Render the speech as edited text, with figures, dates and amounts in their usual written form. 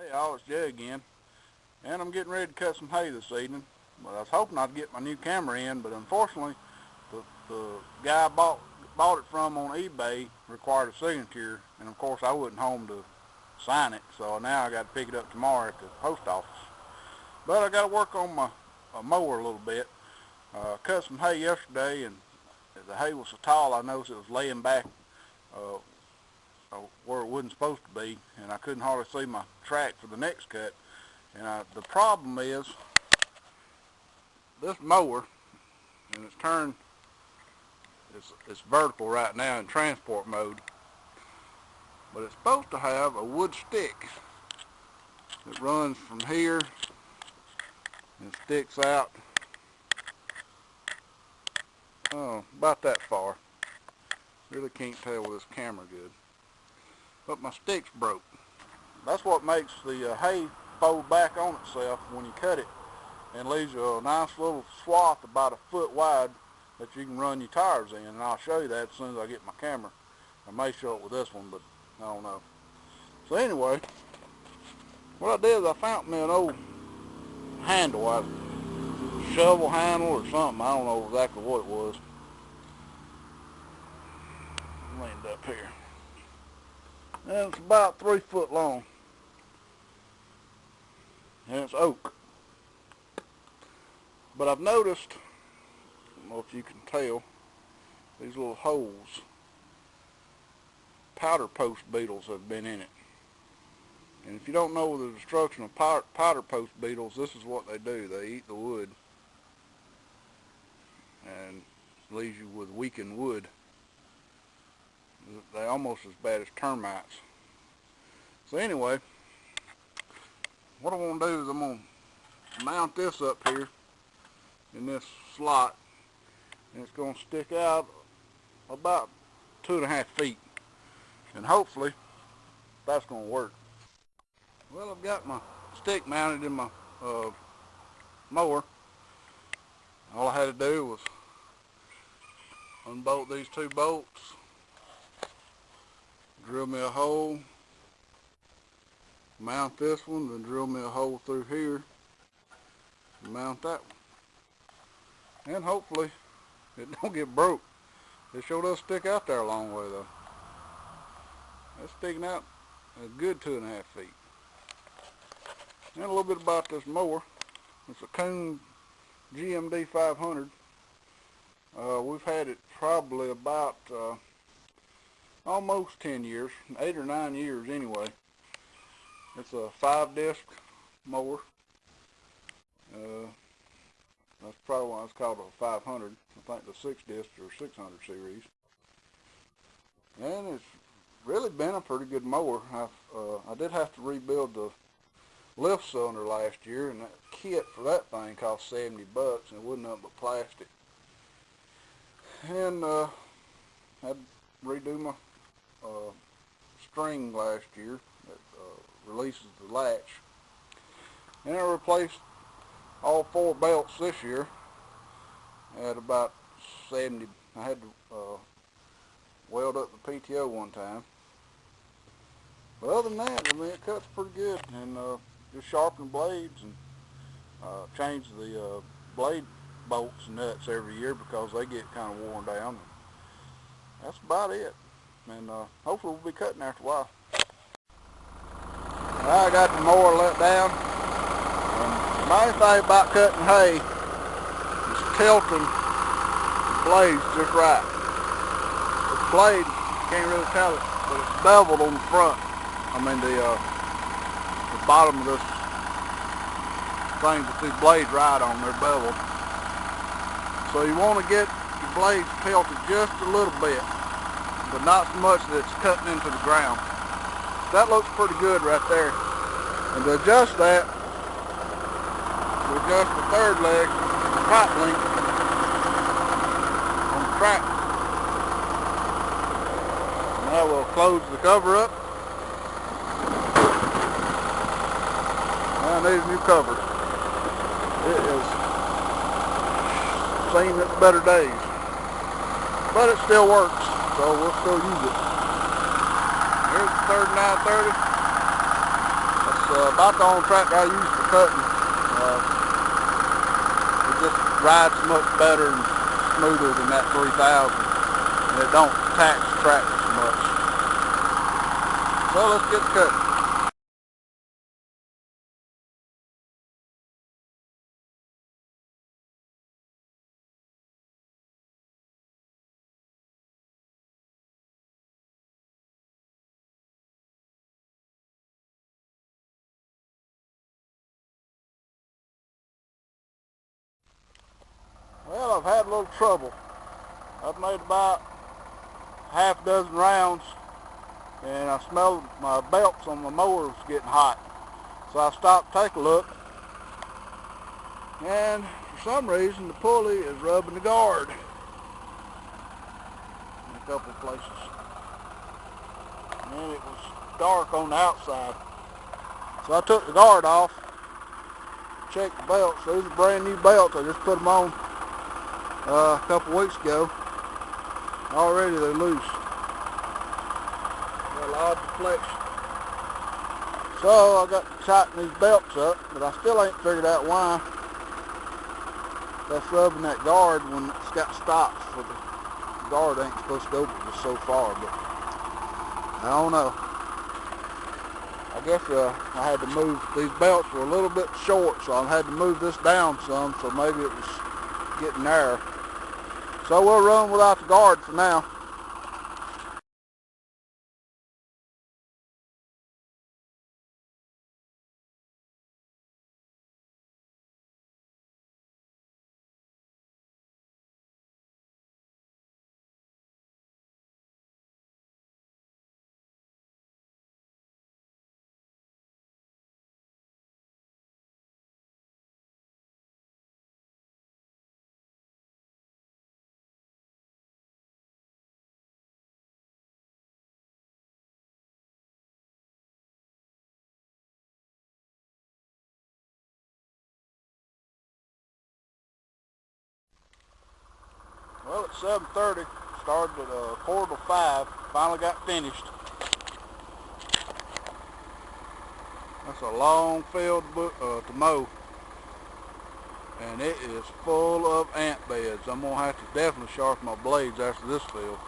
Hey, all, it's Jay again, and I'm getting ready to cut some hay this evening. But I was hoping I'd get my new camera in, but unfortunately, the guy I bought it from on eBay required a signature, and of course I wasn't home to sign it, so now I got to pick it up tomorrow at the post office. But I got to work on my mower a little bit. Cut some hay yesterday, and the hay was so tall I noticed it was laying back where it wasn't supposed to be, and I couldn't hardly see my track for the next cut. And the problem is this mower, and it's turned, it's vertical right now in transport mode, but it's supposed to have a wood stick that runs from here and sticks out about that far. Really can't tell with this camera good, but my stick's broke. That's what makes the hay fold back on itself when you cut it, and leaves you a nice little swath about a foot wide that you can run your tires in. And I'll show you that as soon as I get my camera. I may show it with this one, but I don't know. So anyway, what I did is I found me an old handle, a shovel handle or something. I don't know exactly what it was. Leaned up here, and it's about 3 foot long, and it's oak. But I've noticed, I don't know if you can tell, these little holes, powder post beetles have been in it. And if you don't know the destruction of powder post beetles, this is what they do. They eat the wood and leaves you with weakened wood. They're almost as bad as termites. So anyway, what I want to do is I'm going to mount this up here in this slot, and it's going to stick out about 2.5 feet, and hopefully that's going to work. Well, I've got my stick mounted in my mower. All I had to do was unbolt these 2 bolts, drill me a hole, mount this one, then drill me a hole through here, and mount that one. And hopefully it don't get broke. It sure does stick out there a long way though. That's sticking out a good 2.5 feet. And a little bit about this mower. It's a Kuhn GMD 500. We've had it probably about almost 10 years, 8 or 9 years anyway. It's a 5-disc mower. That's probably why it's called a 500. I think the 6-disc or 600 series. And it's really been a pretty good mower. I did have to rebuild the lift cylinder last year, and that kit for that thing cost $70, and it wasn't nothing but plastic. And I had to redo my string last year that releases the latch, and I replaced all 4 belts this year at about 70. I had to weld up the PTO one time, but other than that, I mean, it cuts pretty good. And just sharpen the blades and change the blade bolts and nuts every year because they get kind of worn down. That's about it. And hopefully we'll be cutting after a while. I got the mower let down. And the main thing about cutting hay is tilting the blades just right. The blade, you can't really tell it, but it's beveled on the front. I mean the bottom of this thing that these blades ride on, they're beveled. So you want to get the blades tilted just a little bit, but not so much that it's cutting into the ground. That looks pretty good right there. And to adjust that, we adjust the 3rd leg, the pipe length on the tractor. Now we'll close the cover up. I need a new cover. It has seen its better days, but it still works, so we'll still use it. Here's the 3rd 930. That's about the only tractor I use for cutting. It just rides much better and smoother than that 3000, and it don't tax the tractor so much. So let's get cutting. Well, I've had a little trouble. I've made about half a dozen rounds, and I smelled my belts on my mower was getting hot. So I stopped to take a look, and for some reason the pulley is rubbing the guard in a couple of places. And it was dark on the outside. So I took the guard off, checked the belts. These are brand new belts. I just put them on a couple weeks ago. Already they're loose. Got a lot of deflection. So I got to tighten these belts up, but I still ain't figured out why that's rubbing that guard when it's got stops. So the guard ain't supposed to go just so far, but I don't know. I guess I had to move, these belts were a little bit short, so I had to move this down some, so maybe it was getting narrow. So we'll run without the guard for now. Well, it's 7:30, started at 4:45, finally got finished. That's a long field to mow, and it is full of ant beds. I'm going to have to definitely sharpen my blades after this field.